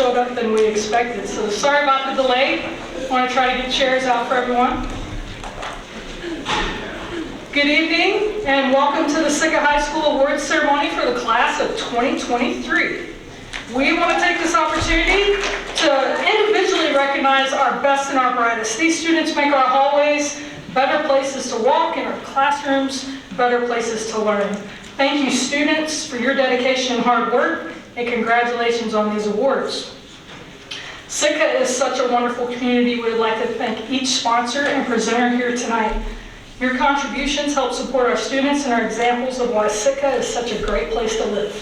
showed up than we expected. So sorry about the delay. I want to try to get chairs out for everyone. Good evening and welcome to the Sitka High School Awards Ceremony for the class of 2023. We want to take this opportunity to individually recognize our best and our brightest. These students make our hallways better places to walk and our classrooms better places to learn. Thank you, students, for your dedication and hard work, and congratulations on these awards. Sitka is such a wonderful community. We would like to thank each sponsor and presenter here tonight. Your contributions help support our students and are examples of why Sitka is such a great place to live.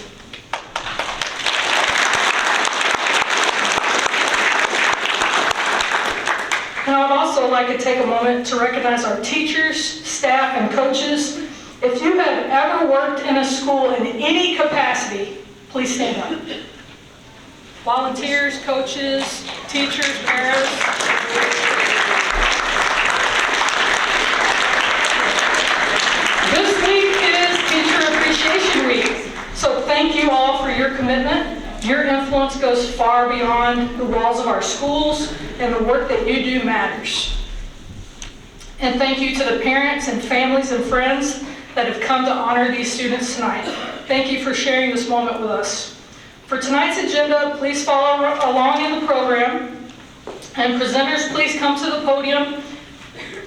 And I would also like to take a moment to recognize our teachers, staff, and coaches. If you have ever worked in a school in any capacity, please stand up. Volunteers, coaches, teachers, parents. This week is Teacher Appreciation Week. So thank you all for your commitment. Your influence goes far beyond the walls of our schools, and the work that you do matters. And thank you to the parents and families and friends that have come to honor these students tonight. Thank you for sharing this moment with us. For tonight's agenda, please follow along in the program. And presenters, please come to the podium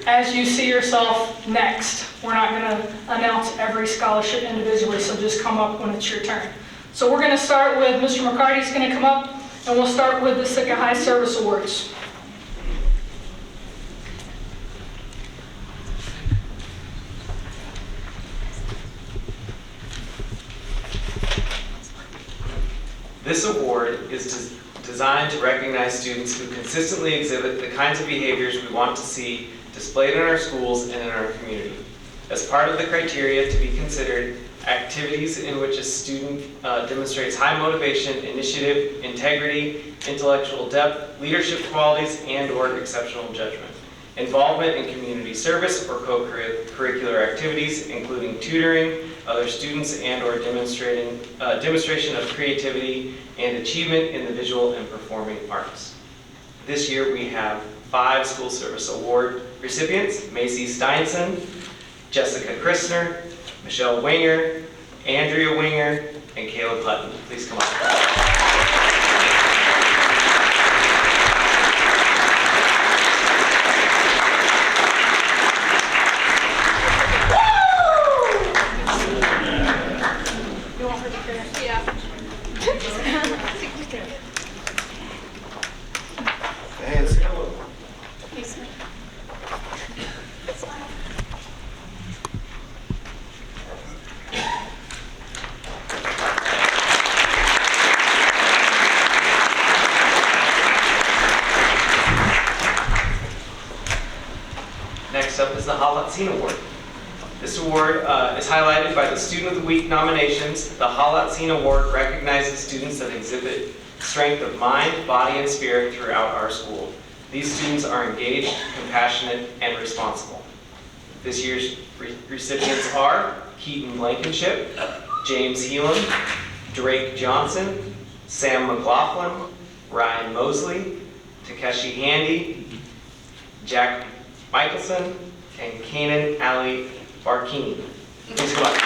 as you see yourself next. We're not going to announce every scholarship individually, so just come up when it's your turn. So we're going to start with Mr. McCarty's going to come up, and we'll start with the Sitka High Service Awards. This award is designed to recognize students who consistently exhibit the kinds of behaviors we want to see displayed in our schools and in our community. As part of the criteria to be considered, activities in which a student demonstrates high motivation, initiative, integrity, intellectual depth, leadership qualities, and/or exceptional judgment. Involvement in community service or co-curricular activities, including tutoring other students and/or demonstration of creativity and achievement in the visual and performing arts. This year we have 5 School Service Award recipients: Macy Steinson, Jessica Christner, Michelle Winger, Andrea Winger, and Caleb Hutton. Please come up. Next up is the Halat-Scene Award. This award is highlighted by the Student of the Week nominations. The Halat-Scene Award recognizes students that exhibit strength of mind, body, and spirit throughout our school. These students are engaged, compassionate, and responsible. This year's recipients are Keaton Blankenship, James Heelan, Drake Johnson, Sam McLaughlin, Ryan Mosley, Takeshi Handy, Jack Michelson, and Kanan Ali Barkini. Please come up.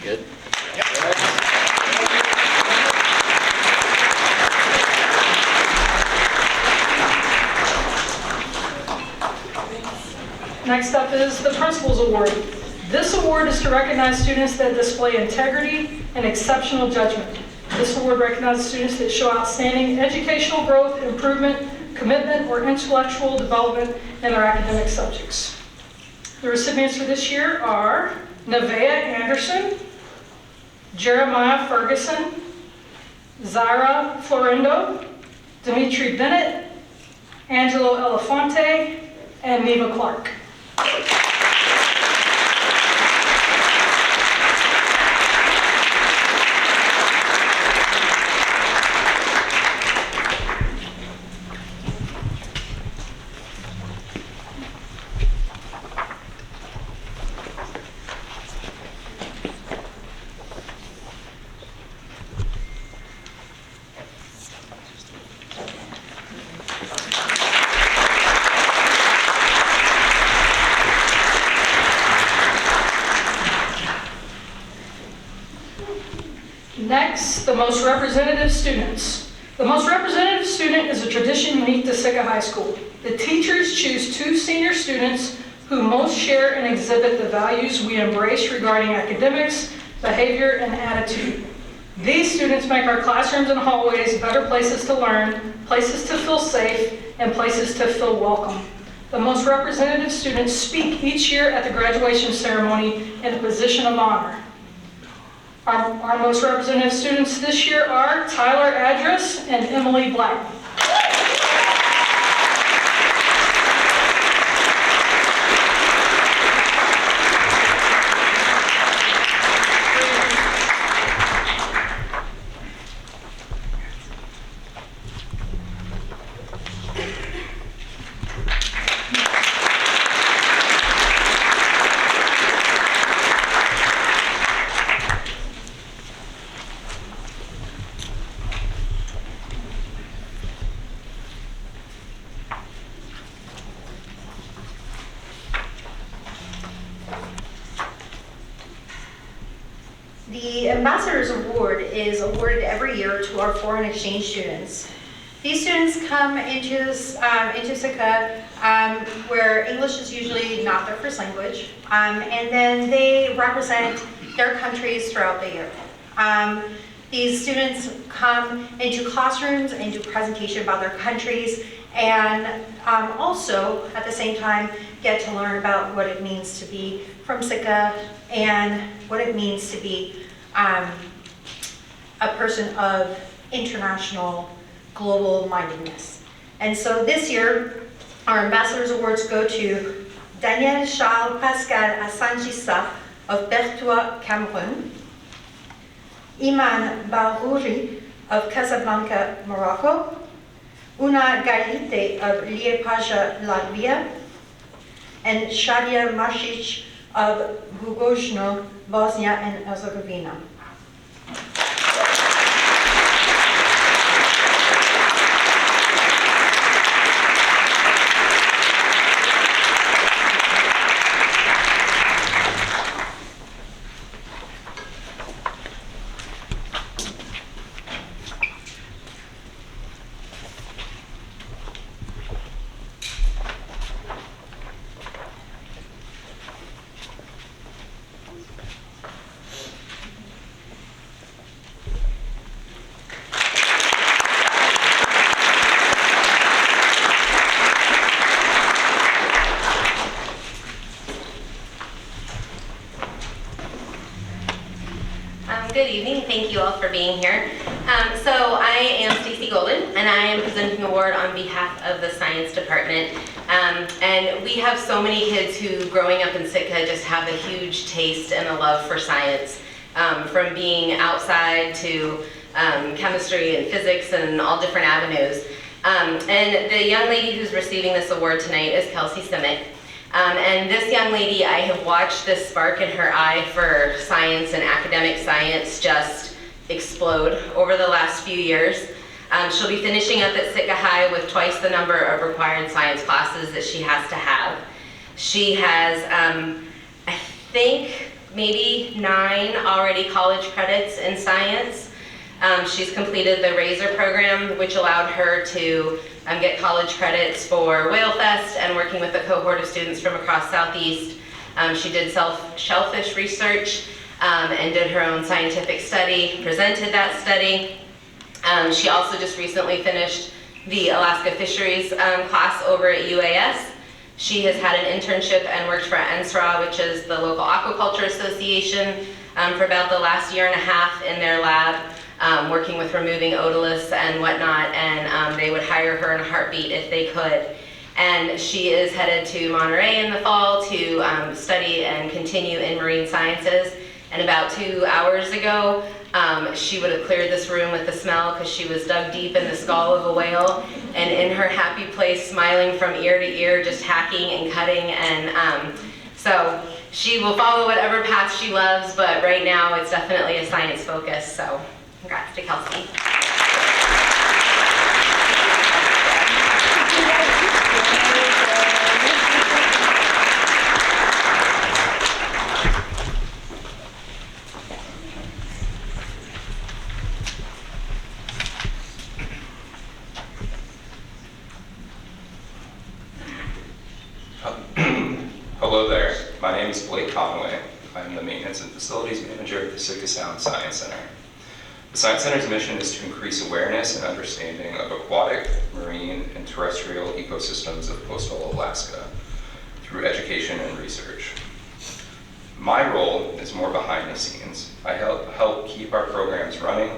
Good. Next up is the Principals Award. This award is to recognize students that display integrity and exceptional judgment. This award recognizes students that show outstanding educational growth, improvement, commitment, or intellectual development in their academic subjects. The recipients for this year are Nevaeh Anderson, Jeremiah Ferguson, Zara Florindo, Dimitri Bennett, Angelo Elefante, and Neva Clark. Next, the most representative students. The most representative student is a tradition unique to Sitka High School. The teachers choose 2 senior students who most share and exhibit the values we embrace regarding academics, behavior, and attitude. These students make our classrooms and hallways better places to learn, places to feel safe, and places to feel welcome. The most representative students speak each year at the graduation ceremony in a position of honor. Our most representative students this year are Tyler Adress and Emily Black. The Ambassadors Award is awarded every year to our foreign exchange students. These students come into Sitka where English is usually not their first language, and then they represent their countries throughout the year. These students come into classrooms and do presentation about their countries, and also at the same time get to learn about what it means to be from Sitka and what it means to be a person of international global mindedness. And so this year, our Ambassadors Awards go to Daniel Charles Pascal Assanjissa of Bertoua, Cameroon, Iman Barouri of Casablanca, Morocco, Una Galite of Liepāja, Latvia, and Shadia Masic of Bugojno, Bosnia and Herzegovina. Good evening. Thank you all for being here. So I am Stacy Golden, and I am presenting the award on behalf of the Science Department. And we have so many kids who, growing up in Sitka, just have a huge taste and a love for science, from being outside to chemistry and physics and all different avenues. And the young lady who's receiving this award tonight is Kelsey Simic. And this young lady, I have watched this spark in her eye for science and academic science just explode over the last few years. She'll be finishing up at Sitka High with twice the number of required science classes that she has to have. She has, I think, maybe 9 already college credits in science. She's completed the RAISER program, which allowed her to get college credits for Whale Fest and working with a cohort of students from across Southeast. She did shellfish research and did her own scientific study, presented that study. She also just recently finished the Alaska Fisheries class over at UAS. She has had an internship and worked for NSRA, which is the local aquaculture association, for about the last year and a half in their lab. working with removing otoliths and whatnot, and they would hire her in a heartbeat if they could. And she is headed to Monterey in the fall to study and continue in marine sciences. And about 2 hours ago, she would have cleared this room with the smell because she was dug deep in the skull of a whale and in her happy place, smiling from ear to ear, just hacking and cutting. And so she will follow whatever path she loves, but right now it's definitely a science focus. So congrats to Kelsey. Hello there, my name is Blake Conway. I'm the Maintenance and Facilities Manager at the Sitka Science Center. The Science Center's mission is to increase awareness and understanding of aquatic, marine, and terrestrial ecosystems of coastal Alaska through education and research. My role is more behind the scenes. I help keep our programs running,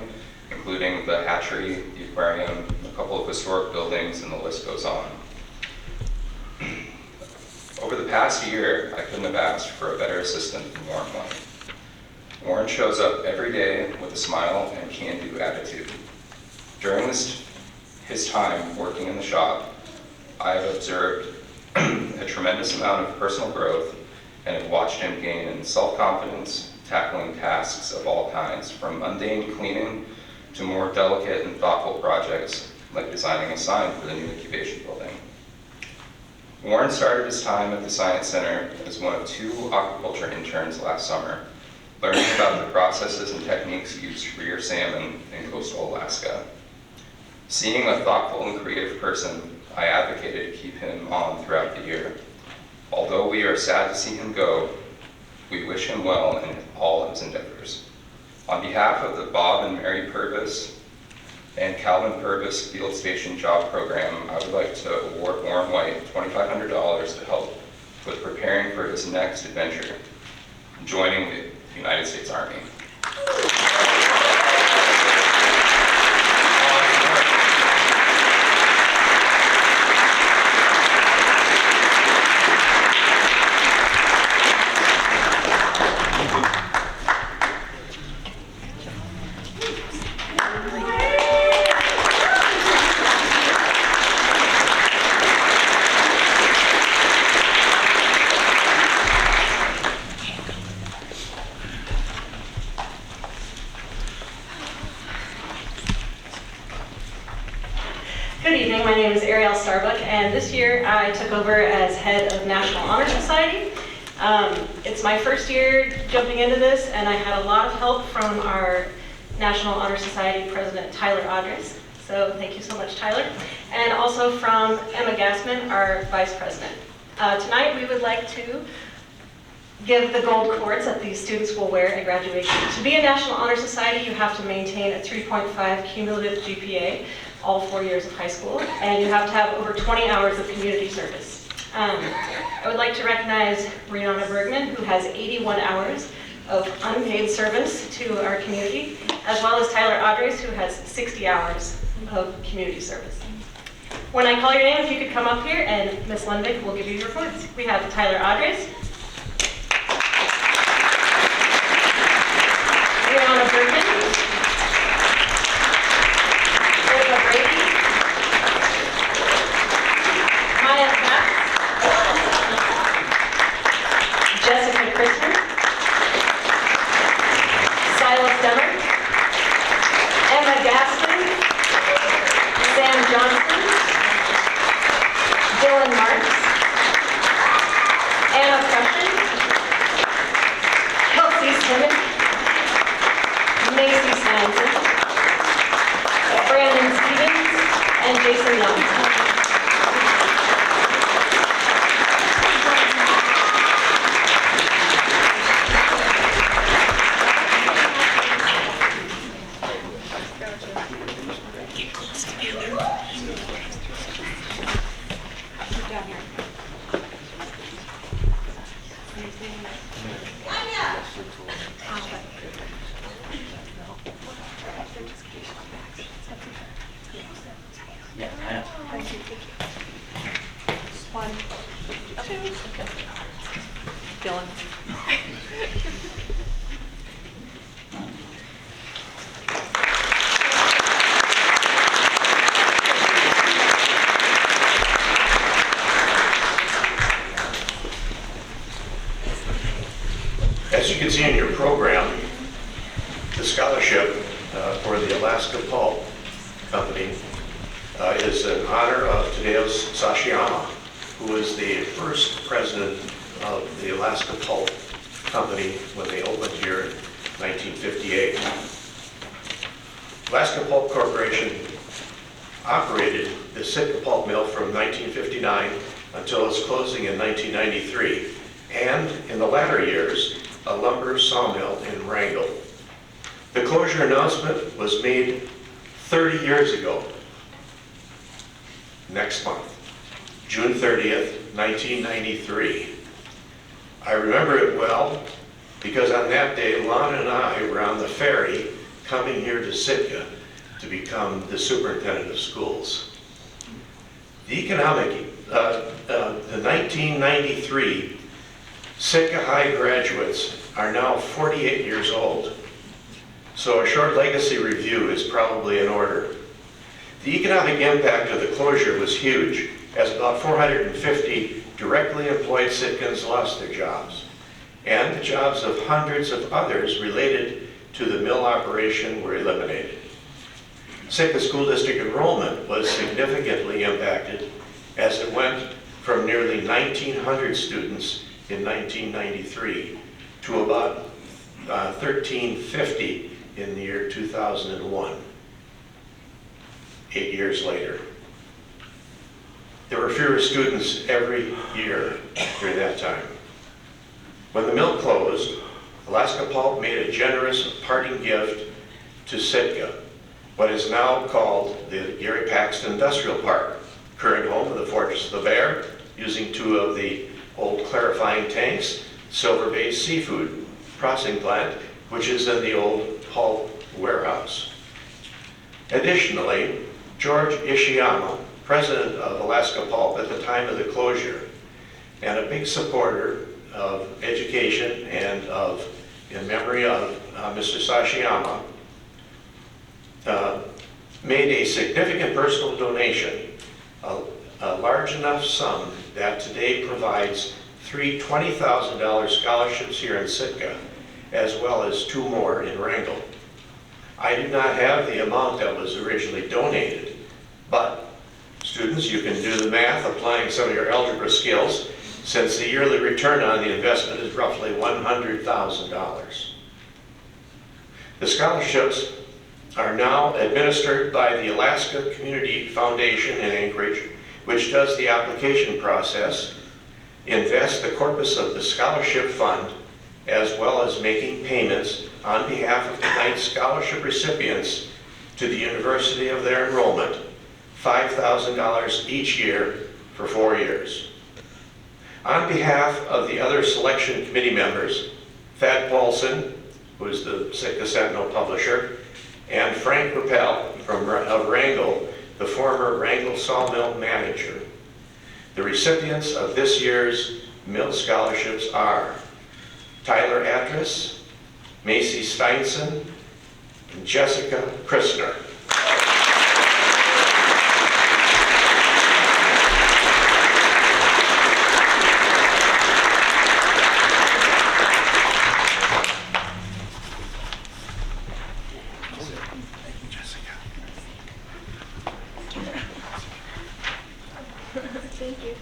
including the hatchery, the aquarium, a couple of historic buildings, and the list goes on. Over the past year, I couldn't have asked for a better assistant than Warren White. Warren shows up every day with a smile and can-do attitude. During his time working in the shop, I have observed a tremendous amount of personal growth and have watched him gain in self-confidence, tackling tasks of all kinds, from mundane cleaning to more delicate and thoughtful projects like designing a sign for the new incubation building. Warren started his time at the Science Center as one of 2 aquaculture interns last summer, learning about the processes and techniques used to rear salmon in coastal Alaska. Seeing a thoughtful and creative person, I advocated to keep him on throughout the year. Although we are sad to see him go, we wish him well in all his endeavors. On behalf of the Bob and Mary Purvis and Calvin Purvis Field Station Job Program, I would like to award Warren White $2,500 to help with preparing for his next adventure, joining the United States Army. Good evening, my name is Ariel Starbuck, and this year I took over as head of National Honor Society. It's my first year jumping into this, and I had a lot of help from our National Honor Society President, Tyler Audris. So thank you so much, Tyler. And also from Emma Gassman, our Vice President. Tonight we would like to give the gold cords that these students will wear at graduation. To be a National Honor Society, you have to maintain a 3.5 cumulative GPA all 4 years of high school, and you have to have over 20 hours of community service. I would like to recognize Brianna Bergman, who has 81 hours of unpaid service to our community, as well as Tyler Audris, who has 60 hours of community service. When I call your name, if you could come up here, and Ms. Lundvik will give you your reports. We have Tyler Audris, Brianna Bergman, Jessica Christman, Silas Demmer, Emma Gaston, Sam Johnson, Dylan Marks, Anna Matt. One, two. Dylan. As you can see in your program, the scholarship for the Alaska Pulp Company is in honor of Tadeusz Sashiyama, who was the first president of the Alaska Pulp Company when they opened here in 1958. Alaska Pulp Corporation operated the Sitka Pulp Mill from 1959 until its closing in 1993, and in the latter years, a lumber sawmill in Wrangell. The closure announcement was made 30 years ago, next month, June 30th, 1993. I remember it well because on that day, Lana and I were on the ferry coming here to Sitka to become the superintendent of schools. The 1993 Sitka High graduates are now 48 years old, so a short legacy review is probably in order. The economic impact of the closure was huge, as about 450 directly employed Sitkans lost their jobs, and the jobs of hundreds of others related to the mill operation were eliminated. Sitka School District enrollment was significantly impacted, as it went from nearly 1,900 students in 1993 to about 1,350 in the year 2001, 8 years later. There were fewer students every year during that time. When the mill closed, Alaska Pulp made a generous parting gift to Sitka, what is now called the Gary Paxton Industrial Park, current home of the Fortress of the Bear, using 2 of the old clarifying tanks, Silver Bay Seafood Processing Plant, which is in the old pulp warehouse. Additionally, George Ishiyama, president of Alaska Pulp at the time of the closure, and a big supporter of education and in memory of Mr. Sashiyama, made a significant personal donation, a large enough sum that today provides 3 $20,000 scholarships here in Sitka, as well as 2 more in Wrangell. I do not have the amount that was originally donated, but students, you can do the math applying some of your algebra skills, since the yearly return on the investment is roughly $100,000. The scholarships are now administered by the Alaska Community Foundation in Anchorage, which does the application process, invests the corpus of the scholarship fund, as well as making payments on behalf of tonight's scholarship recipients to the university of their enrollment, $5,000 each year for 4 years. On behalf of the other selection committee members, Thad Paulson, who is the Sitka Sentinel publisher, and Frank Rappel of Wrangell, the former Wrangell sawmill manager. The recipients of this year's mill scholarships are Tyler Atras, Macy Steinson, and Jessica Christner. Thank you.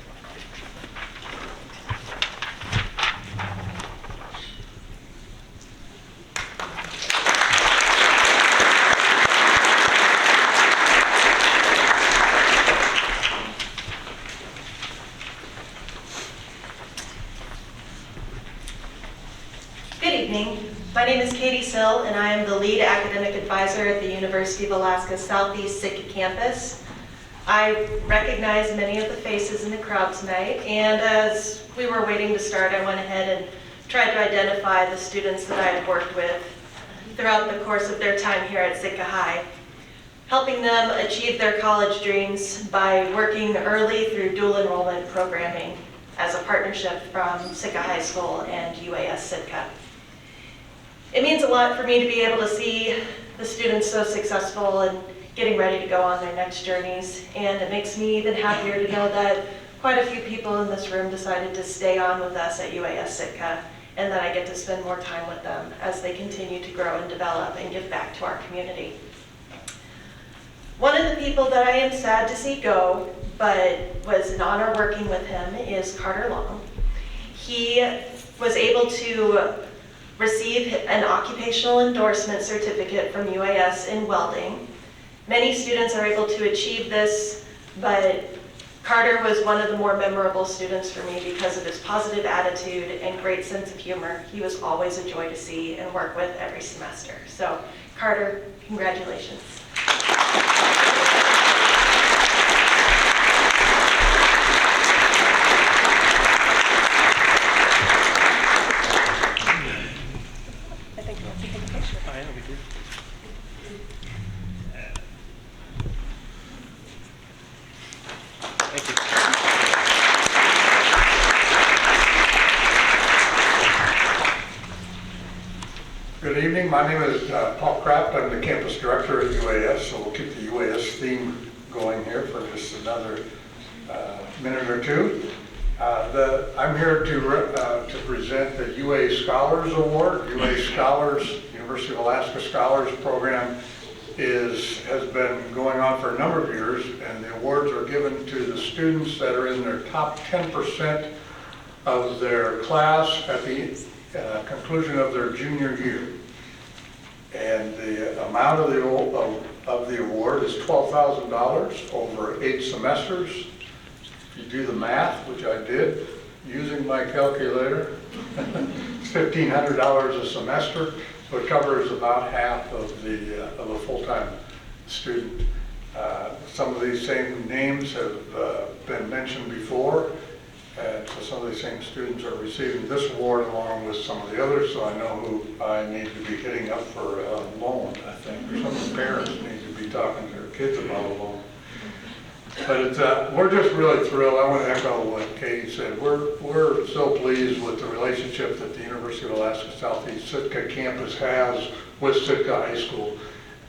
Good evening. My name is Katie Sill, and I am the lead academic advisor at the University of Alaska Southeast Sitka campus. I recognize many of the faces in the crowd tonight, and as we were waiting to start, I went ahead and tried to identify the students that I had worked with throughout the course of their time here at Sitka High. helping them achieve their college dreams by working early through dual enrollment programming as a partnership from Sitka High School and UAS Sitka. It means a lot for me to be able to see the students so successful and getting ready to go on their next journeys, and it makes me even happier to know that quite a few people in this room decided to stay on with us at UAS Sitka, and that I get to spend more time with them as they continue to grow and develop and give back to our community. One of the people that I am sad to see go, but was an honor working with him, is Carter Long. He was able to receive an occupational endorsement certificate from UAS in welding. Many students are able to achieve this, but Carter was one of the more memorable students for me because of his positive attitude and great sense of humor. He was always a joy to see and work with every semester. So, Carter, congratulations. Good evening, my name is Paul Kraft. I'm the campus director at UAS, so we'll keep the UAS theme going here for just another minute or two. I'm here to present the UA Scholars Award. UA Scholars, University of Alaska Scholars Program has been going on for a number of years, and the awards are given to the students that are in their top 10% of their class at the conclusion of their junior year. And the amount of the award is $12,000 over 8 semesters. If you do the math, which I did using my calculator, it's $1,500 a semester, so it covers about half of a full-time student. Some of these same names have been mentioned before. And so some of these same students are receiving this award along with some of the others, so I know who I need to be hitting up for a loan, I think, or some of the parents need to be talking to their kids about a loan. But we're just really thrilled. I want to echo what Katie said. We're so pleased with the relationship that the University of Alaska Southeast Sitka campus has with Sitka High School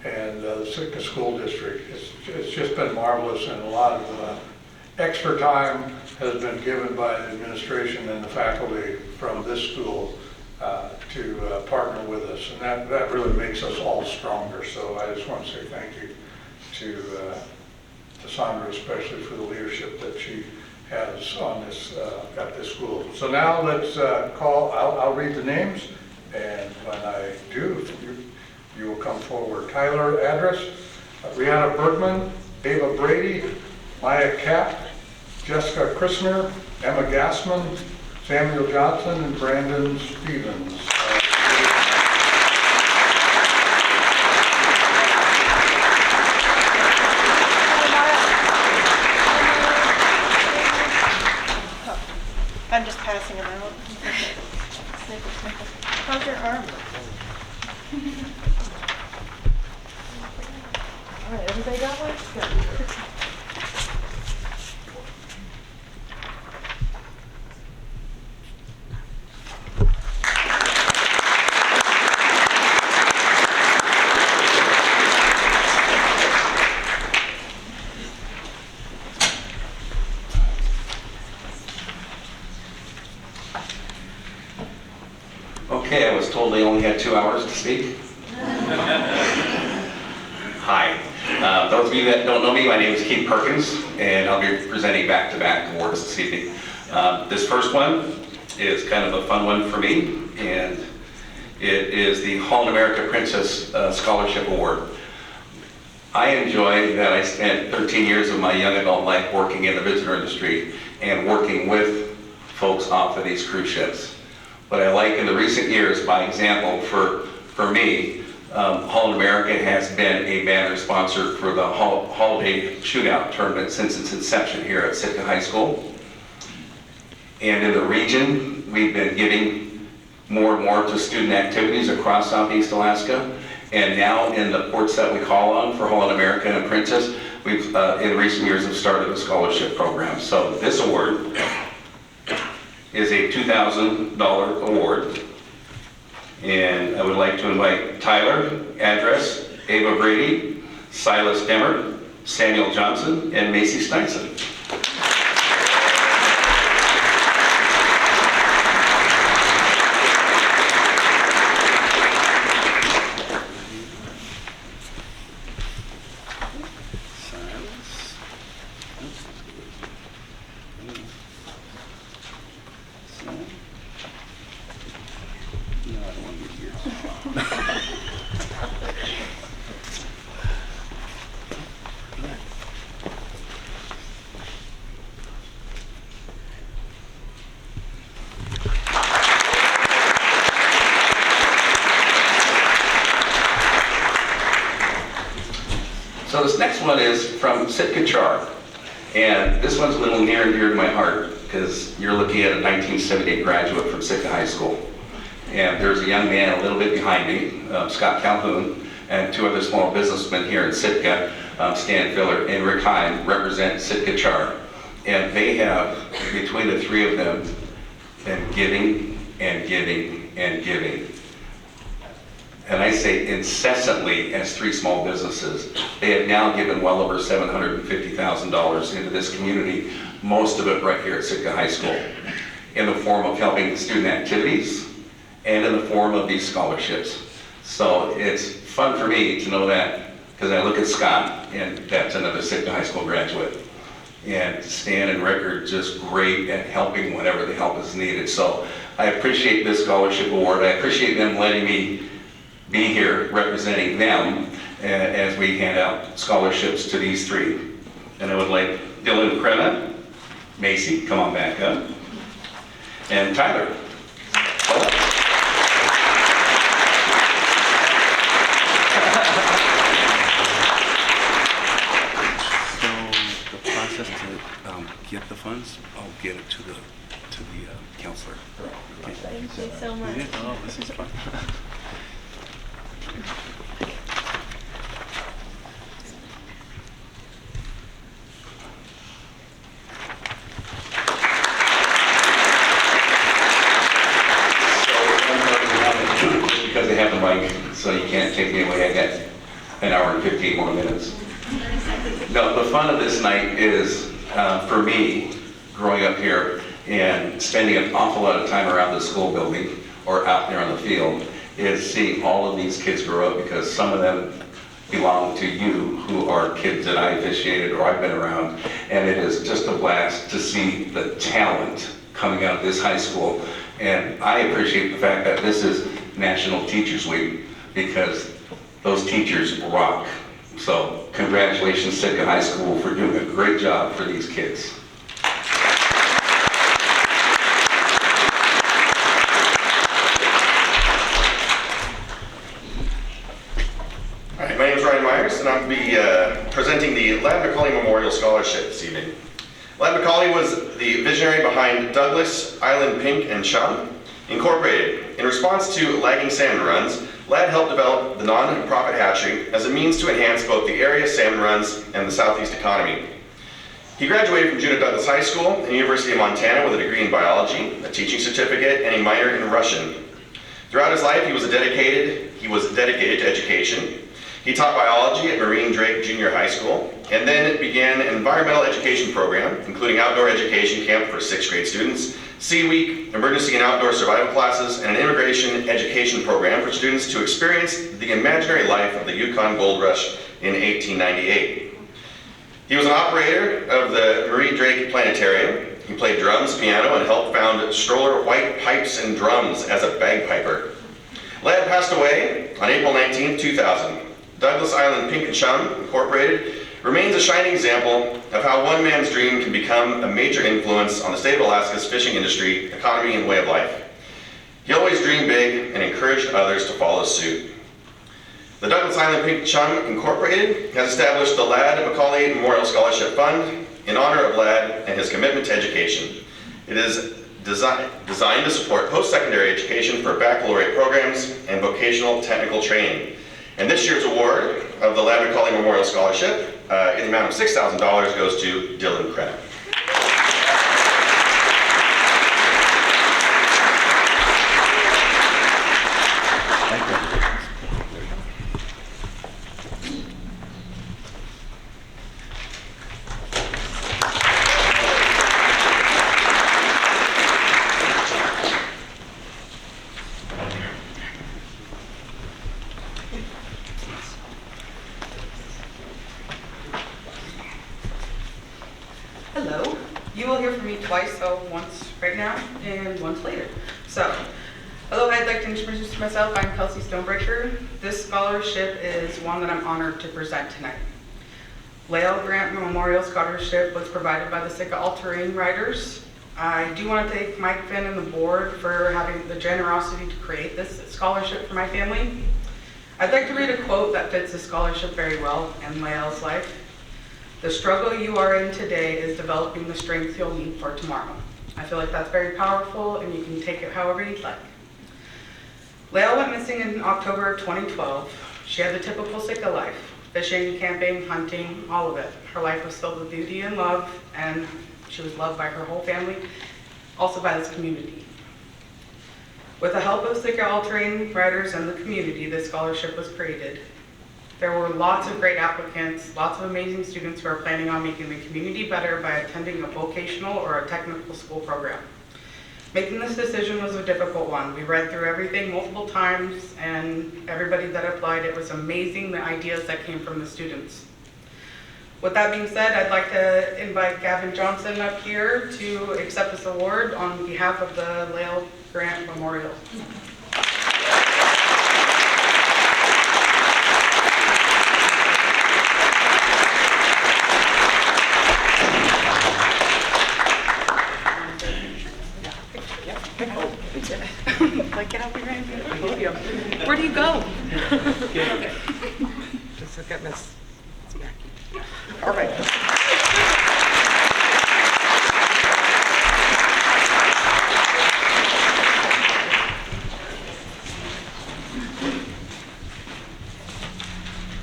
and the Sitka School District. It's just been marvelous, and a lot of extra time has been given by the administration and the faculty from this school to partner with us, and that really makes us all stronger. So I just want to say thank you to Sandra, especially for the leadership that she has on this at this school. So now let's call. I'll read the names, and when I do, you will come forward. Tyler Address, Brianna Bergman, Ava Brady, Maya Kapp, Jessica Christner, Emma Gassman, Samuel Johnson, and Brandon Stevens. I'm just passing them out. How's your arm? All right, everybody got one? Good. Okay, I was told they only had 2 hours to speak. Hi. Those of you that don't know me, my name is Keith Perkins, and I'll be presenting back-to-back awards this evening. This first one is kind of a fun one for me, and it is the Holland America Princess Scholarship Award. I enjoy that I spent 13 years of my young adult life working in the visitor industry and working with folks off of these cruise ships. But I like in the recent years, by example, for me, Holland America has been a banner sponsor for the holiday shootout tournament since its inception here at Sitka High School. And in the region, we've been giving more and more to student activities across Southeast Alaska. And now in the ports that we call on for Holland America and Princess, we've in recent years have started a scholarship program. So this award is a $2,000 award. And I would like to invite Tyler Address, Ava Brady, Silas Demmer, Samuel Johnson, and Macy Steinson. So this next one is from Sitka Char, and this one's a little near and dear to my heart because you're looking at a 1978 graduate from Sitka High School. And there's a young man a little bit behind me, Scott Calhoun, and two other small businessmen here in Sitka, Stan Filler and Rick Heim, represent Sitka Char. And they have, between the three of them, been giving and giving and giving. And I say incessantly as three small businesses. They have now given well over $750,000 into this community, most of it right here at Sitka High School, in the form of helping student activities and in the form of these scholarships. So it's fun for me to know that, because I look at Scott, and that's another Sitka High School graduate. And Stan and Rick are just great at helping whenever the help is needed. So I appreciate this scholarship award. I appreciate them letting me be here representing them as we hand out scholarships to these three. And I would like Dylan Crenna, Macy, come on back up, and Tyler. So the process to get the funds, I'll get it to the counselor. Okay. Thank you so much. Oh, this is fun. Because they have the mic, so you can't take me away. I got an hour and 15 more minutes. No, the fun of this night is, for me, growing up here and spending an awful lot of time around the school building or out there on the field, is seeing all of these kids grow up, because some of them belong to you who are kids that I officiated or I've been around. And it is just a blast to see the talent coming out of this high school. And I appreciate the fact that this is National Teachers Week, because those teachers rock. So congratulations, Sitka High School, for doing a great job for these kids. All right, my name is Ryan Myers, and I'll be presenting the Lad Macaulay Memorial Scholarship this evening. Lad Macaulay was the visionary behind Douglas Island Pink and Chum Incorporated. In response to lagging salmon runs, Lad helped develop the non-profit hatchery as a means to enhance both the area salmon runs and the southeast economy. He graduated from Judah Douglas High School and University of Montana with a degree in biology, a teaching certificate, and a minor in Russian. Throughout his life, he was dedicated to education. He taught biology at Marine Drake Junior High School, and then began an environmental education program, including outdoor education camp for 6th grade students, Sea Week, emergency and outdoor survival classes, and an immigration education program for students to experience the imaginary life of the Yukon Gold Rush in 1898. He was an operator of the Marine Drake Planetarium. He played drums, piano, and helped found Stroller White Pipes and Drums as a bagpiper. Ladd passed away on April 19, 2000. Douglas Island Pink and Chum Incorporated remains a shining example of how one man's dream can become a major influence on the state of Alaska's fishing industry, economy, and way of life. He always dreamed big and encouraged others to follow suit. The Douglas Island Pink and Chum Incorporated has established the Ladd Macaulay Memorial Scholarship Fund in honor of Ladd and his commitment to education. It is designed to support post-secondary education for baccalaureate programs and vocational technical training. And this year's award of the Lab Macaulay Memorial Scholarship in the amount of $6,000 goes to Dylan Crabb. Hello. You will hear from me twice, so once right now and once later. So, hello, I'd like to introduce myself. I'm Kelsey Stonebreaker. This scholarship is one that I'm honored to present tonight. Lael Grant Memorial Scholarship was provided by the Sitka All-Terrain Riders. I do want to thank Mike Finn and the board for having the generosity to create this scholarship for my family. I'd like to read a quote that fits the scholarship very well in Lael's life. "The struggle you are in today is developing the strength you'll need for tomorrow." I feel like that's very powerful, and you can take it however you'd like. Lael went missing in October of 2012. She had the typical Sitka life: fishing, camping, hunting, all of it. Her life was filled with beauty and love, and she was loved by her whole family, also by this community. With the help of Sitka All-Terrain Riders and the community, this scholarship was created. There were lots of great applicants, lots of amazing students who are planning on making the community better by attending a vocational or a technical school program. Making this decision was a difficult one. We read through everything multiple times, and everybody that applied, it was amazing the ideas that came from the students. With that being said, I'd like to invite Gavin Johnson up here to accept this award on behalf of the Lael Grant Memorial. Like, get out behind the podium. Where do you go? Okay. Just look at Miss Smacky. All right.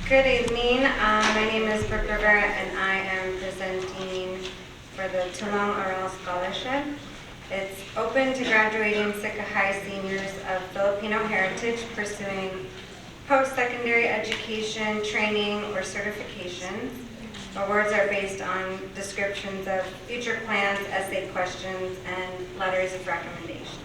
Good evening. My name is Brooke River, and I am presenting for the Tulong Oral Scholarship. It's open to graduating Sitka High seniors of Filipino heritage pursuing post-secondary education, training, or certifications. Awards are based on descriptions of future plans, essay questions, and letters of recommendation.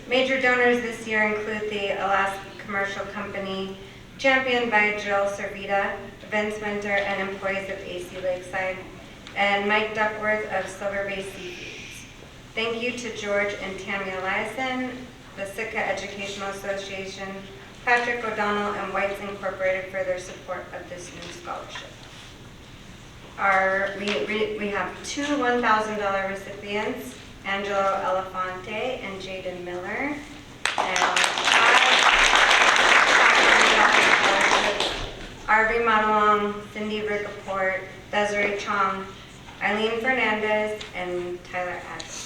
Major donors this year include the Alaska Commercial Company, championed by Jill Servita, Vince Winter, and employees of AC Lakeside, and Mike Duckworth of Silver Bay Seafoods. Thank you to George and Tammy Eliason, the Sitka Educational Association, Patrick O'Donnell, and Whites Incorporated for their support of this new scholarship. We have two $1,000 recipients, Angelo Elefante and Jaden Miller, and Arby Matalong, Cindy Ricaport, Desiree Chong, Eileen Fernandez, and Tyler Adams.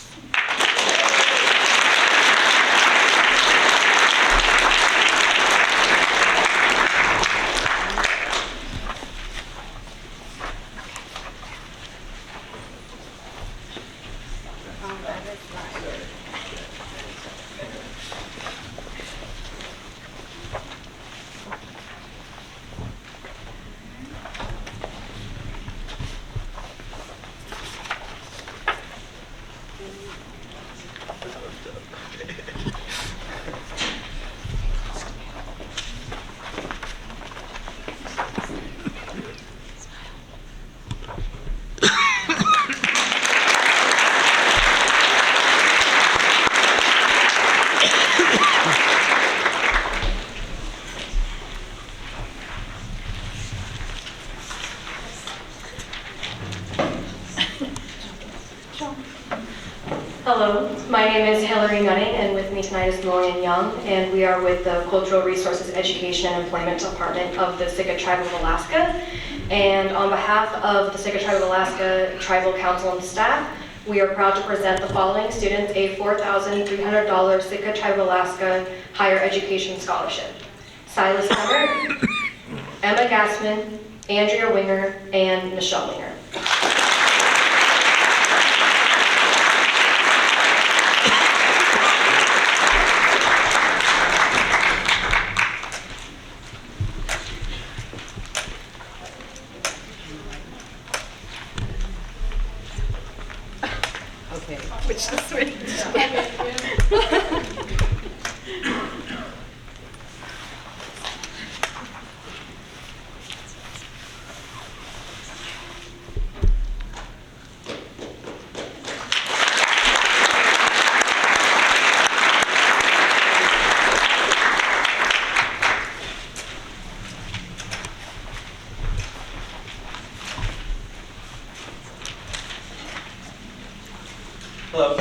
Hello, my name is Hillary Gunning, and with me tonight is Lorian Young, and we are with the Cultural Resources, Education, and Employment Department of the Sitka Tribe of Alaska. And on behalf of the Sitka Tribe of Alaska Tribal Council and staff, we are proud to present the following students a $4,300 Sitka Tribe of Alaska Higher Education Scholarship. Silas Hummer, Emma Gassman, Andrea Winger, and Michelle Winger. Okay, which is switch. Hello.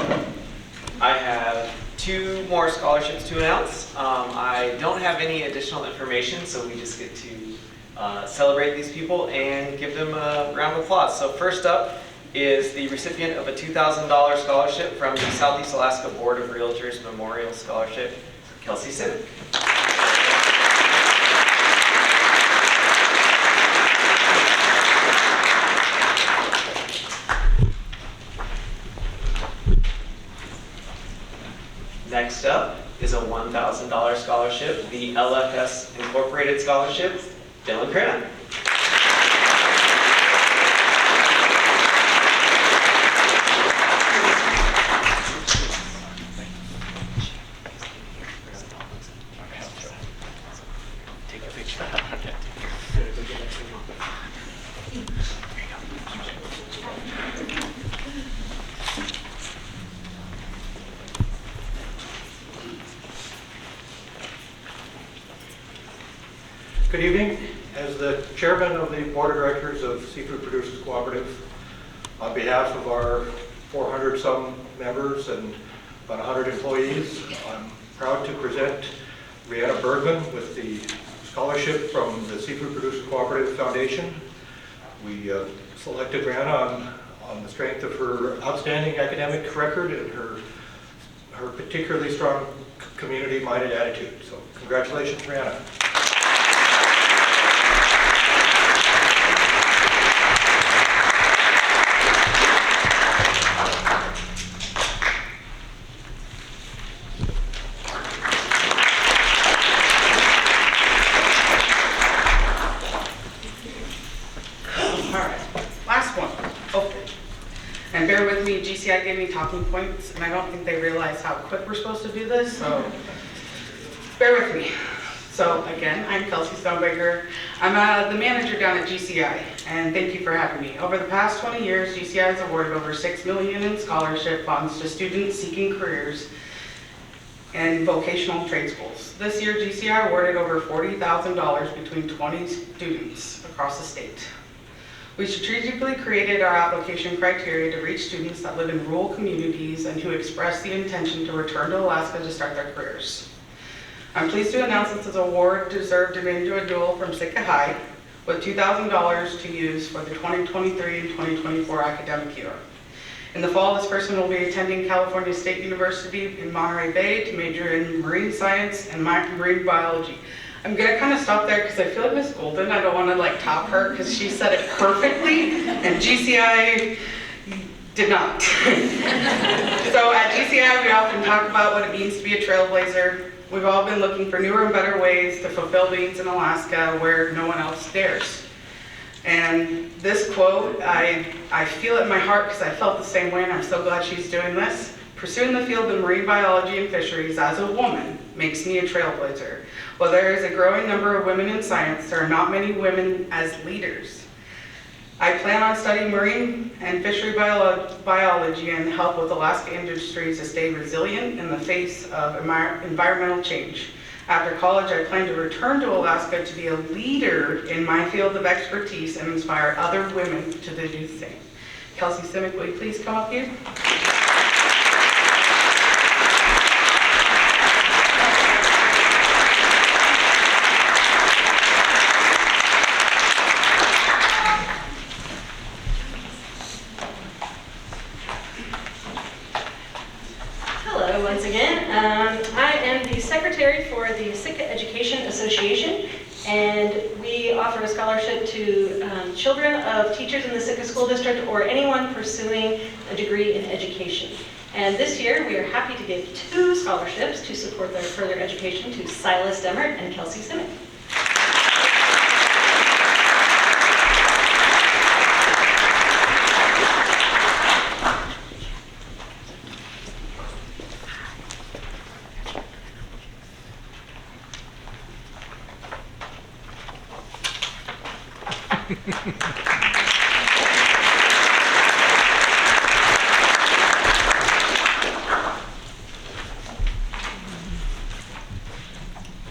I have 2 more scholarships to announce. I don't have any additional information, so we just get to celebrate these people and give them a round of applause. So first up is the recipient of a $2,000 scholarship from the Southeast Alaska Board of Realtors Memorial Scholarship, Kelsey Simic. Next up is a $1,000 scholarship, the LFS Incorporated Scholarship, Dylan Cran. Take a picture. Good evening. As the chairman of the board of directors of Seafood Producers Cooperative, on behalf of our 400-some members and about 100 employees, I'm proud to present Rihanna Bergman with the scholarship from the Seafood Producers Cooperative Foundation. We selected Rihanna on the strength of her outstanding academic record and her particularly strong community-minded attitude. So congratulations, Rihanna. And bear with me, GCI gave me talking points, and I don't think they realize how quick we're supposed to do this, so bear with me. So again, I'm Kelsey Stonebaker. I'm the manager down at GCI, and thank you for having me. Over the past 20 years, GCI has awarded over $6 million in scholarship funds to students seeking careers in vocational trade schools. This year, GCI awarded over $40,000 between 20 students across the state. We strategically created our application criteria to reach students that live in rural communities and who express the intention to return to Alaska to start their careers. I'm pleased to announce this is an award-deserved individual from Sitka High with $2,000 to use for the 2023 and 2024 academic year. In the fall, this person will be attending California State University in Monterey Bay to major in marine science and marine biology. I'm gonna kind of stop there because I feel like Miss Golden, I don't want to like top her because she said it perfectly and GCI did not. So at GCI, we often talk about what it means to be a trailblazer. We've all been looking for newer and better ways to fulfill needs in Alaska where no one else dares. And this quote, I feel it in my heart because I felt the same way and I'm so glad she's doing this. Pursuing the field of marine biology and fisheries as a woman makes me a trailblazer. While there is a growing number of women in science, there are not many women as leaders. I plan on studying marine and fishery biology and help with Alaska industries to stay resilient in the face of environmental change. After college, I plan to return to Alaska to be a leader in my field of expertise and inspire other women to do the same. Kelsey Simic, will you please come up here? Hello, once again. I am the secretary for the Sitka Education Association, and we offer a scholarship to children of teachers in the Sitka School District or anyone pursuing a degree in education. And this year, we are happy to give 2 scholarships to support their further education to Silas Demmert and Kelsey Simic.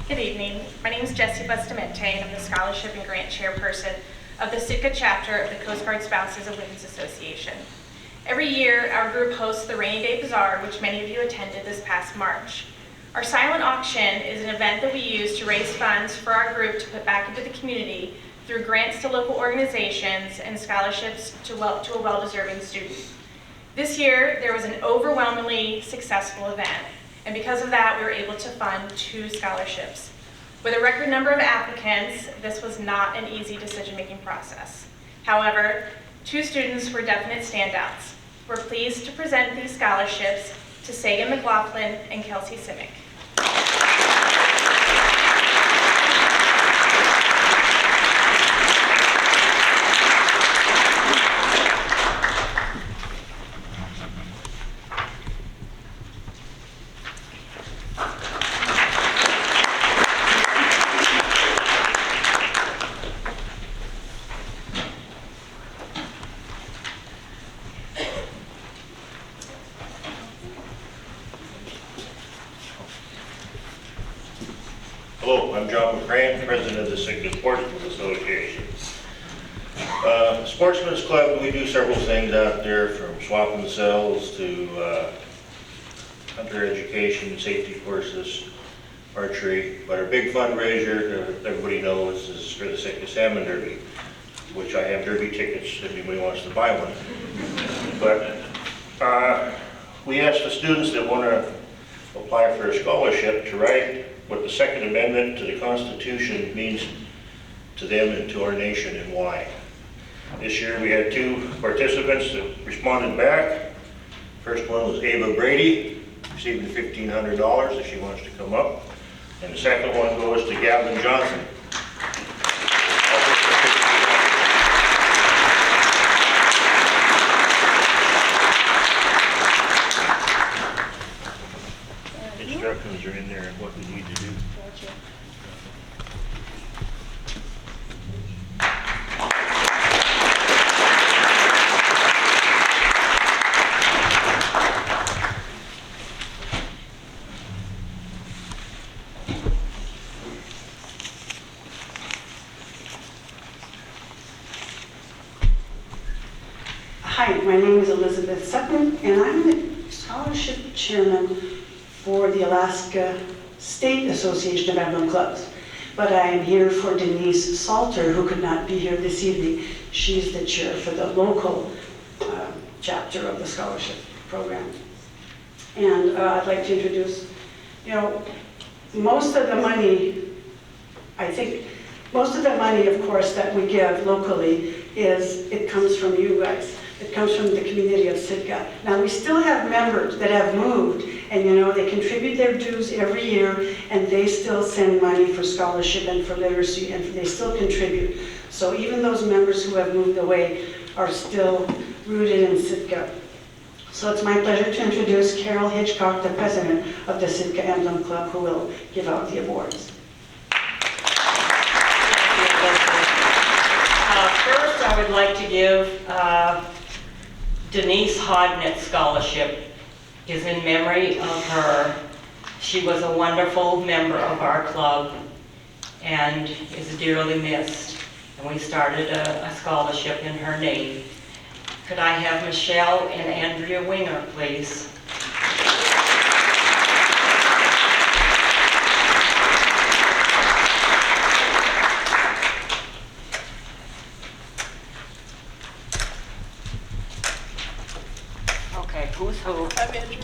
Good evening. My name is Jessie Bustamante, and I'm the Scholarship and Grant Chairperson of the Sitka chapter of the Coast Guard Spouses of Women's Association. Every year, our group hosts the Rainy Day Bazaar, which many of you attended this past March. Our silent auction is an event that we use to raise funds for our group to put back into the community through grants to local organizations and scholarships to a well-deserving student. This year, there was an overwhelmingly successful event, and because of that, we were able to fund 2 scholarships. With a record number of applicants, this was not an easy decision-making process. However, 2 students were definite standouts. We're pleased to present these scholarships to Sagan McLaughlin and Kelsey Simic. Hello, I'm John McCran, President of the Sitka Sportsmen's Association. Sportsman's Club, we do several things out there, from swapping cells to hunter education, safety courses, archery. But our big fundraiser, that everybody knows, is for the Sitka Salmon Derby, which I have derby tickets if anybody wants to buy one. But we asked the students that want to apply for a scholarship to write what the Second Amendment to the Constitution means to them and to our nation and why. This year we had 2 participants that responded back. First one was Ava Brady, receiving $1,500 if she wants to come up. And the second one goes to Gavin Johnson. Instructions are in there and what we need to do. Hi, my name is Elizabeth Sutton, and I'm the scholarship chairman for the Alaska State Association of Emblem Clubs. But I am here for Denise Salter, who could not be here this evening. She's the chair for the local chapter of the scholarship program. And I'd like to introduce, most of the money, most of the money, of course, that we give locally it comes from you guys. It comes from the community of Sitka. Now, we still have members that have moved, and they contribute their dues every year, and they still send money for scholarship and for literacy, and they still contribute. So even those members who have moved away are still rooted in Sitka. So it's my pleasure to introduce Carol Hitchcock, the president of the Sitka Emblem Club, who will give out the awards. First, I would like to give Denise Hodnett Scholarship. Is in memory of her. She was a wonderful member of our club and is dearly missed. And we started a scholarship in her name. Could I have Michelle and Andrea Winger, please? Okay, who's who? I'm Andrew.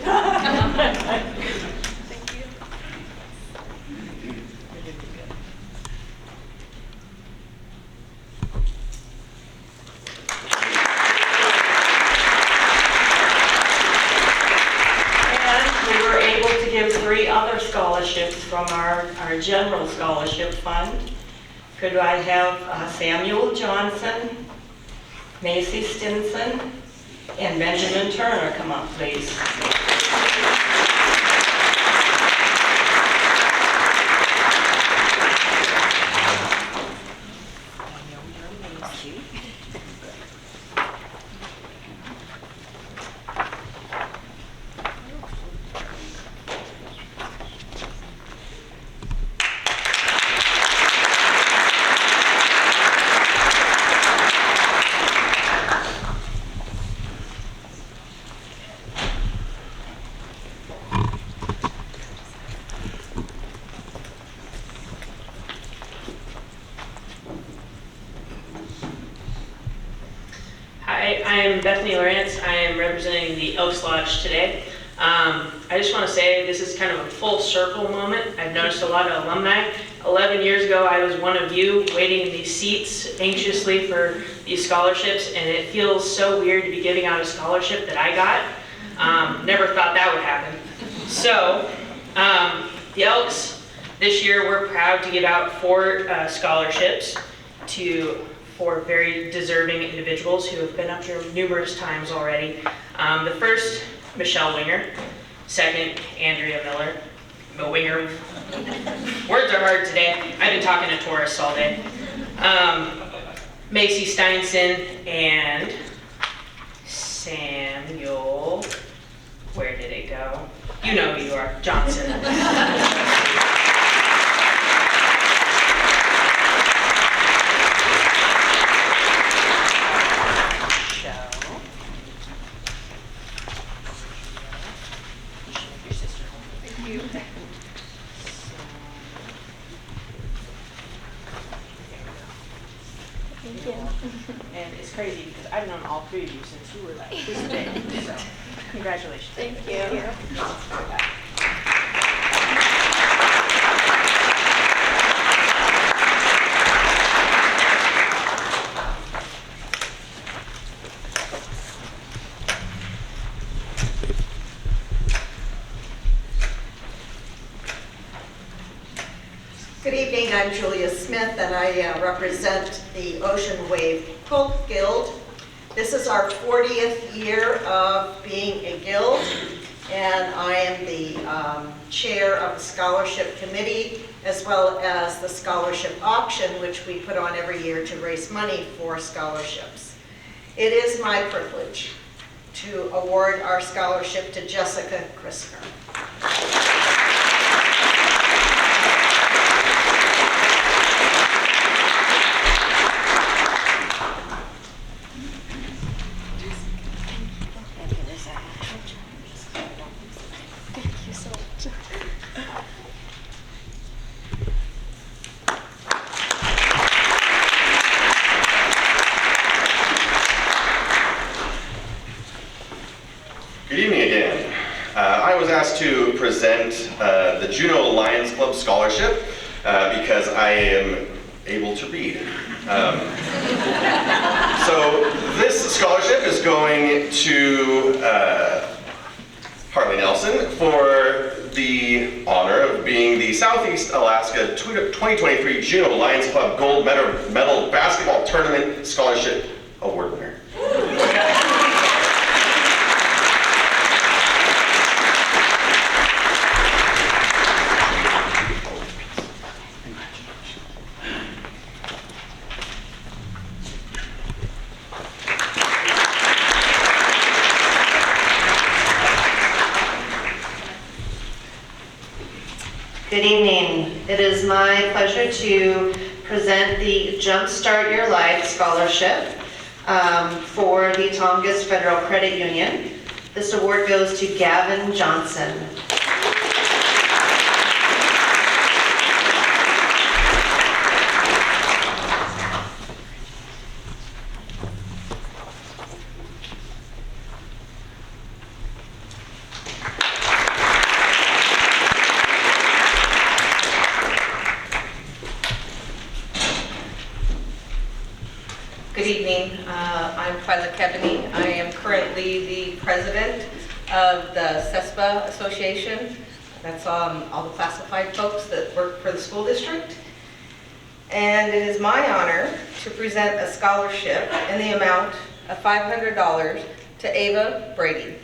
And we were able to give 3 other scholarships from our general scholarship fund. Could I have Samuel Johnson, Macy Stinson, and Benjamin Turner come up, please? Hi, I am Bethany Lawrence. I am representing the Elks Lodge today. I just want to say this is kind of a full circle moment. I've noticed a lot of alumni. 11 years ago, I was one of you waiting in these seats anxiously for these scholarships, and it feels so weird to be giving out a scholarship that I got. Never thought that would happen. So, the Elks, this year we're proud to give out 4 scholarships to 4 very deserving individuals who have been up here numerous times already. The first, Michelle Winger. Second, Andrea Miller. Winger. Words are hard today. I've been talking to tourists all day. Macy Steinson and Samuel, where did it go? You know who you are, Johnson. And it's crazy because I've known all 3 of you since you were like this big. So, congratulations. Thank you. Good evening, I'm Julia Smith, and I represent the Ocean Wave Quilt Guild. This is our 40th year of being a guild, and I am the chair of the scholarship committee, as well as the scholarship auction, which we put on every year to raise money for scholarships. It is my privilege to award our scholarship to Jessica Christner. Good evening again. I was asked to present the Juneau Lions Club Scholarship because I am able to read. So this scholarship is going to Harley Nelson for the honor of being the Southeast Alaska 2023 Juneau Lions Club Gold Medal Basketball Tournament Scholarship Award winner. Good evening. It is my pleasure to present the Jumpstart Your Life Scholarship for the Tongass Federal Credit Union. This award goes to Gavin Johnson. Twyla Kebney. I am currently the president of the CESPA Association. That's all the classified folks that work for the school district. And it is my honor to present a scholarship in the amount of $500 to Ava Brady.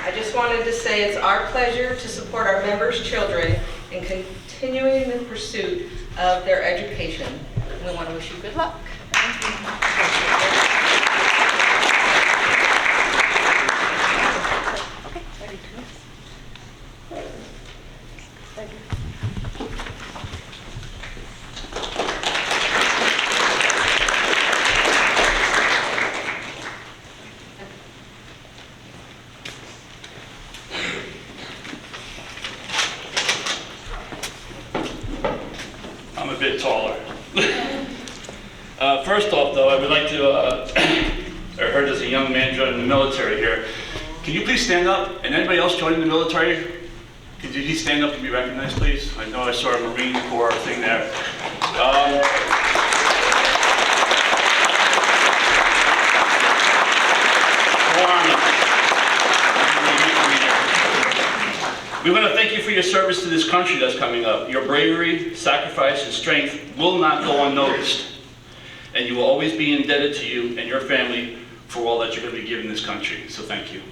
I just wanted to say it's our pleasure to support our members' children in continuing the pursuit of their education. We want to wish you good luck. I'm a bit taller. First off, though, I would like to, I heard there's a young man joining the military here. Can you please stand up? And anybody else joining the military? Could you please stand up and be recognized, please? I know I saw a Marine Corps thing there. We want to thank you for your service to this country that's coming up. Your bravery, sacrifice, and strength will not go unnoticed. And you will always be indebted to you and your family for all that you're going to be giving this country. So thank you.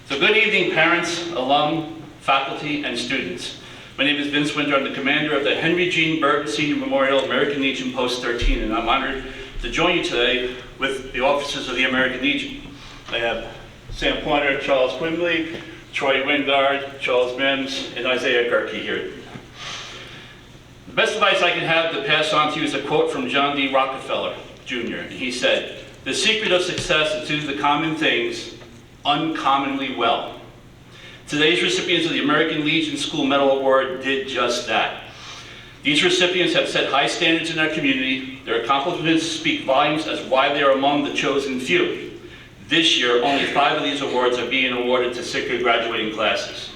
So good evening, parents, alum, faculty, and students. My name is Vince Winter. I'm the commander of the Henry Jean Burton Senior Memorial American Legion Post 13, and I'm honored to join you today with the officers of the American Legion. I have Sam Pointer, Charles Quimbley, Troy Wingard, Charles Mims, and Isaiah Gerke here. The best advice I can have to pass on to you is a quote from John D. Rockefeller, Jr. He said, "The secret of success is to do the common things uncommonly well." Today's recipients of the American Legion School Medal Award did just that. These recipients have set high standards in our community. Their accomplishments speak volumes as why they are among the chosen few. This year, only 5 of these awards are being awarded to Sitka graduating classes.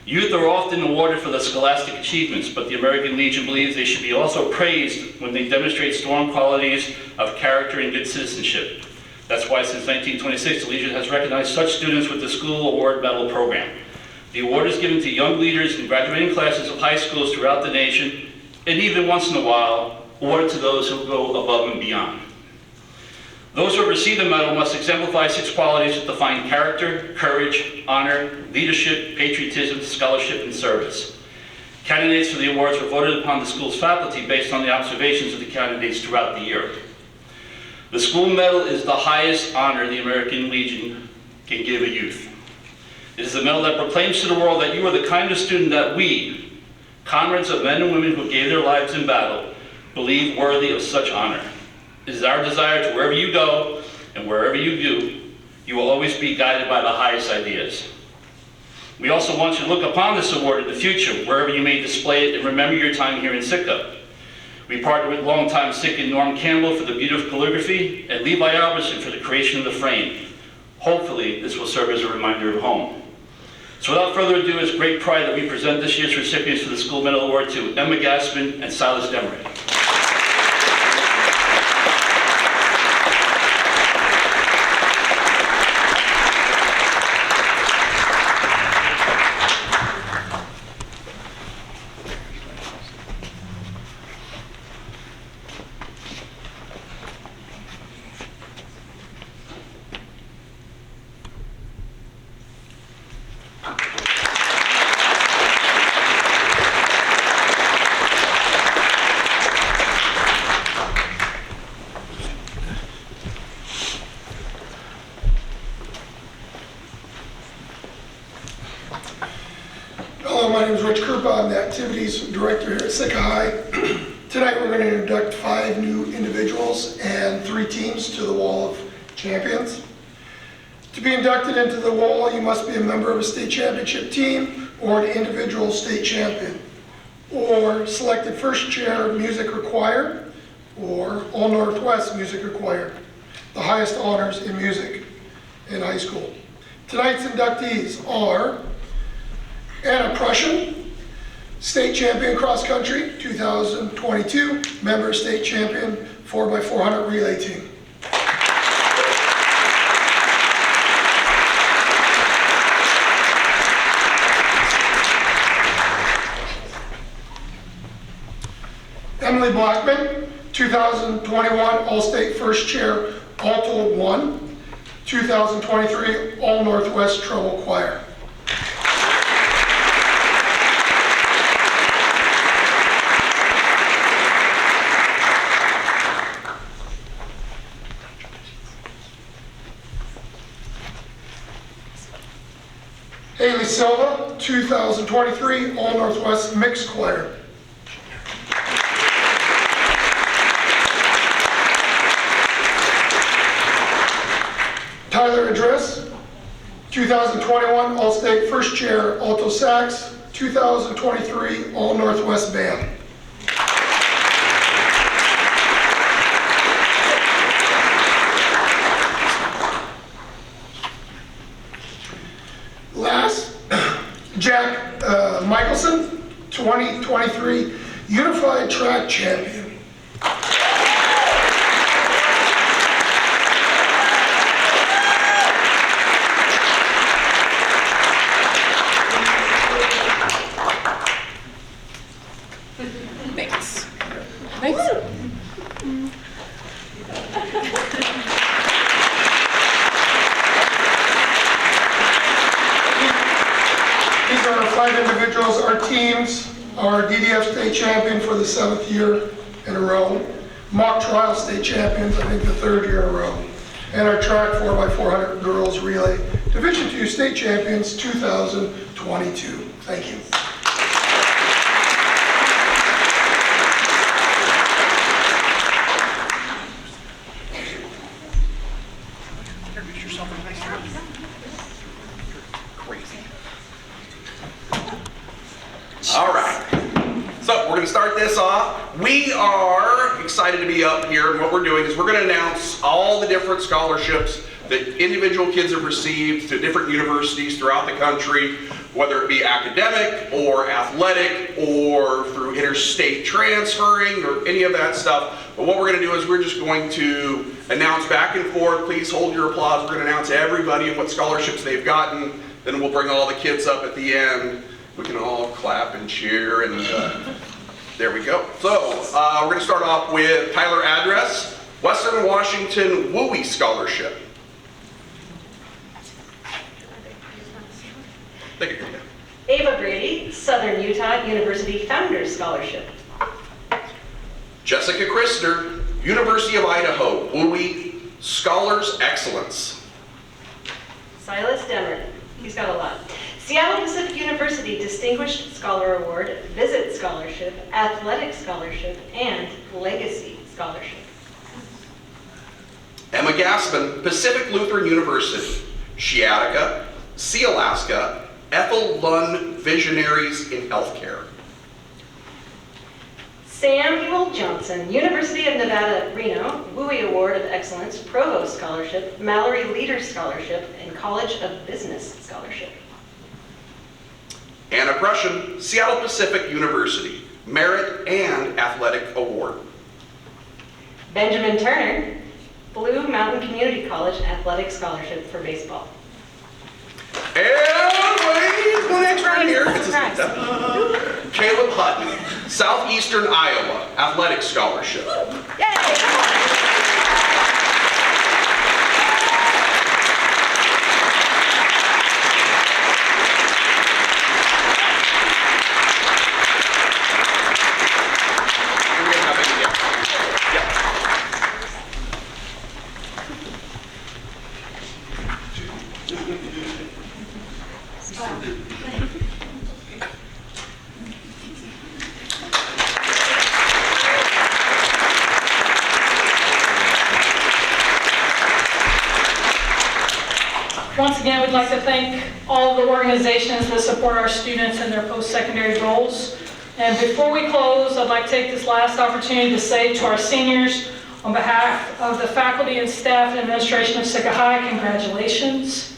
Youth are often awarded for their scholastic achievements, but the American Legion believes they should be also praised when they demonstrate strong qualities of character and good citizenship. That's why since 1926, the Legion has recognized such students with the School Award Medal Program. The award is given to young leaders in graduating classes of high schools throughout the nation, and even once in a while, awarded to those who go above and beyond. Those who have received the medal must exemplify 6 qualities that define character, courage, honor, leadership, patriotism, scholarship, and service. Candidates for the awards were voted upon the school's faculty based on the observations of the candidates throughout the year. The school medal is the highest honor the American Legion can give a youth. It is a medal that proclaims to the world that you are the kind of student that we, comrades of men and women who gave their lives in battle, believe worthy of such honor. It is our desire to wherever you go and wherever you do, you will always be guided by the highest ideas. We also want you to look upon this award in the future, wherever you may display it, and remember your time here in Sitka. We partner with longtime Sitka Norm Campbell for the beautiful calligraphy and Levi Alberson for the creation of the frame. Hopefully, this will serve as a reminder of home. So without further ado, it's great pride that we present this year's recipients for the School Medal Award to Emma Gassman and Silas Demrick. My name is Rich Krupa. I'm the Activities Director here at Sitka High. Tonight we're going to induct 5 new individuals and 3 teams to the Wall of Champions. To be inducted into the Wall, you must be a member of a state championship team or an individual state champion, or selected first chair music required, or All Northwest music required, the highest honors in music in high school. Tonight's inductees are Anna Prussian, State champion cross country, 2022, member state champion 4x400 relay team. Emily Blackman, 2021 All-State First Chair, Alto 1, 2023 All-Northwest Treble Choir. Haley Silva, 2023 All-Northwest Mixed Choir. Tyler Idris, 2021 All-State First Chair, Alto Sax, 2023 All-Northwest Band. Last, Jack Michelson, 2023 Unified Track Champion. Thanks. Thanks. These are our 5 individuals. Our teams are DDF state champion for the 7th year in a row, mock trial state champions, I think the 3rd year in a row, and our track 4x400 girls relay Division II state champions 2022. Thank you. Introduce yourself in a nice way. Crazy. All right, so we're going to start this off. We are excited to be up here, and what we're doing is we're going to announce all the different scholarships that individual kids have received to different universities throughout the country, whether it be academic or athletic or through interstate transferring or any of that stuff. But what we're going to do is we're just going to announce back and forth. Please hold your applause. We're going to announce everybody and what scholarships they've gotten. Then we'll bring all the kids up at the end. We can all clap and cheer, and there we go. So we're going to start off with Tyler Address, Western Washington WUI Scholarship. Thank you. Ava Brady, Southern Utah University Founders Scholarship. Jessica Christner, University of Idaho WUI Scholars Excellence. Silas Demmer, he's got a lot. Seattle Pacific University Distinguished Scholar Award, Visit Scholarship, Athletic Scholarship, and Legacy Scholarship. Emma Gaspin, Pacific Lutheran University, Sciatica, Sealaska, Ethel Lund Visionaries in Healthcare. Samuel Johnson, University of Nevada, Reno, WUI Award of Excellence, Provost Scholarship, Mallory Leaders Scholarship, and College of Business Scholarship. Anna Prussian, Seattle Pacific University, Merit and Athletic Award. Benjamin Turner, Blue Mountain Community College Athletic Scholarship for baseball. And wait, one extra right here. Caleb Hutton, Southeastern Iowa, Athletic Scholarship. Once again, we'd like to thank all of the organizations that support our students in their post-secondary goals. And before we close, I'd like to take this last opportunity to say to our seniors, on behalf of the faculty and staff and administration of Sitka High, congratulations.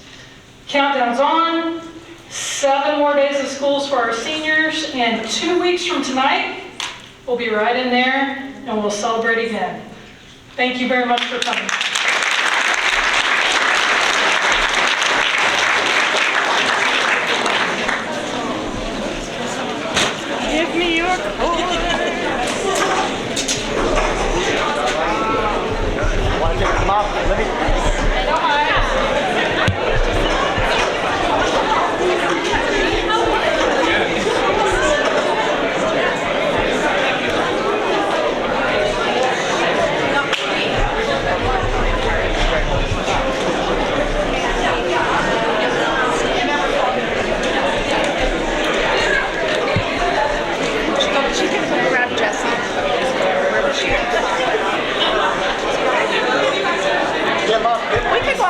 Countdown's on. 7 more days of schools for our seniors, and 2 weeks from tonight, we'll be right in there and we'll celebrate again. Thank you very much for coming.